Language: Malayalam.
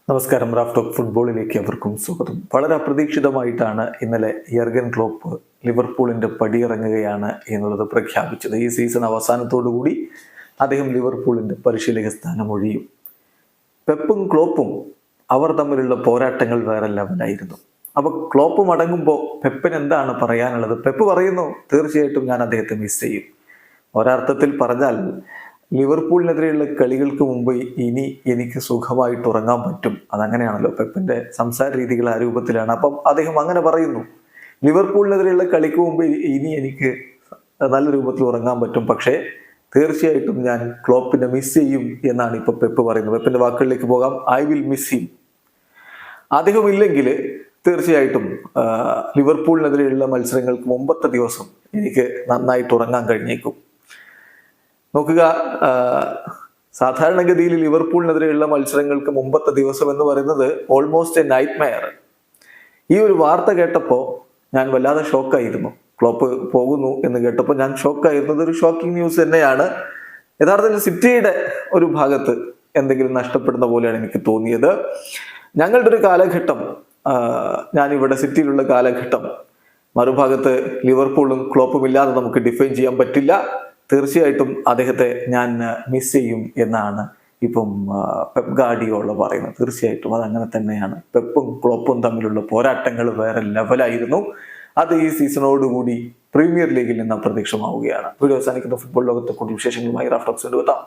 നമസ്കാരം. റാഫ് ടോക്ക് ഫുട്ബോളിലേക്ക് അവർക്കും സ്വാഗതം. വളരെ അപ്രതീക്ഷിതമായിട്ടാണ് ഇന്നലെ യർഗൻ ക്ലോപ്പ് ലിവർപൂളിന്റെ പടിയിറങ്ങുകയാണ് എന്നുള്ളത് പ്രഖ്യാപിച്ചത്. ഈ സീസൺ അവസാനത്തോടുകൂടി അദ്ദേഹം ലിവർപൂളിന്റെ പരിശീലക സ്ഥാനം ഒഴിയും. പെപ്പും ക്ലോപ്പും അവർ തമ്മിലുള്ള പോരാട്ടങ്ങൾ വേറെ ലെവലായിരുന്നു. അപ്പൊ ക്ലോപ്പ് മടങ്ങുമ്പോൾ പെപ്പിന് എന്താണ് പറയാനുള്ളത്? പെപ്പ് പറയുന്നു, തീർച്ചയായിട്ടും ഞാൻ അദ്ദേഹത്തെ മിസ് ചെയ്യും. ഒരർത്ഥത്തിൽ പറഞ്ഞാൽ ലിവർപൂളിനെതിരെയുള്ള കളികൾക്ക് മുമ്പ് ഇനി എനിക്ക് സുഖമായിട്ട് ഉറങ്ങാൻ പറ്റും. അതങ്ങനെയാണല്ലോ, പെപ്പിന്റെ സംസാര രീതികൾ ആ രൂപത്തിലാണ്. അപ്പം അദ്ദേഹം അങ്ങനെ പറയുന്നു, ലിവർപൂളിനെതിരെയുള്ള കളിക്ക് മുമ്പ് ഇനി എനിക്ക് നല്ല രൂപത്തിൽ ഉറങ്ങാൻ പറ്റും, പക്ഷേ തീർച്ചയായിട്ടും ഞാൻ ക്ലോപ്പിനെ മിസ് ചെയ്യും എന്നാണ് ഇപ്പൊ പെപ്പ് പറയുന്നത്. പെപ്പിന്റെ വാക്കുകളിലേക്ക് പോകാം. I will miss him. അദ്ദേഹം ഇല്ലെങ്കിൽ തീർച്ചയായിട്ടും ലിവർപൂളിനെതിരെയുള്ള മത്സരങ്ങൾക്ക് മുമ്പത്തെ ദിവസം എനിക്ക് നന്നായിട്ട് ഉറങ്ങാൻ കഴിഞ്ഞേക്കും. നോക്കുക, സാധാരണഗതിയിൽ ലിവർപൂളിനെതിരെയുള്ള മത്സരങ്ങൾക്ക് മുമ്പത്തെ ദിവസം എന്ന് പറയുന്നത് ഓൾമോസ്റ്റ് എ നൈറ്റ് മെയർ. ഈ ഒരു വാർത്ത കേട്ടപ്പോൾ ഞാൻ വല്ലാതെ ഷോക്കായിരുന്നു. ക്ലോപ്പ് പോകുന്നു എന്ന് കേട്ടപ്പോൾ ഞാൻ ഷോക്കായിരുന്നു. ഇതൊരു ഷോക്കിംഗ് ന്യൂസ് തന്നെയാണ്. യഥാർത്ഥത്തിൽ സിറ്റിയുടെ ഒരു ഭാഗത്ത് എന്തെങ്കിലും നഷ്ടപ്പെടുന്ന പോലെയാണ് എനിക്ക് തോന്നിയത്. ഞങ്ങളുടെ ഒരു കാലഘട്ടം, ഞാനിവിടെ സിറ്റിയിലുള്ള കാലഘട്ടം, മറുഭാഗത്ത് ലിവർപൂളും ക്ലോപ്പും ഇല്ലാതെ നമുക്ക് ഡിഫൈൻ ചെയ്യാൻ പറ്റില്ല. തീർച്ചയായിട്ടും അദ്ദേഹത്തെ ഞാൻ മിസ് ചെയ്യും എന്നാണ് ഇപ്പം പെപ്പ് ഗാർഡിയോള പറയുന്നത്. തീർച്ചയായിട്ടും അതങ്ങനെ തന്നെയാണ്. പെപ്പും ക്ലോപ്പും തമ്മിലുള്ള പോരാട്ടങ്ങൾ വേറെ ലെവലായിരുന്നു. അത് ഈ സീസണോടുകൂടി പ്രീമിയർ ലീഗിൽ നിന്ന് അപ്രത്യക്ഷമാവുകയാണ്. വീഡിയോ അവസാനിക്കുന്ന ഫുട്ബോൾ ലോകത്തെ കൂടുതൽ വിശേഷങ്ങളുമായി റാഫ് ടോക്സ് എത്താം.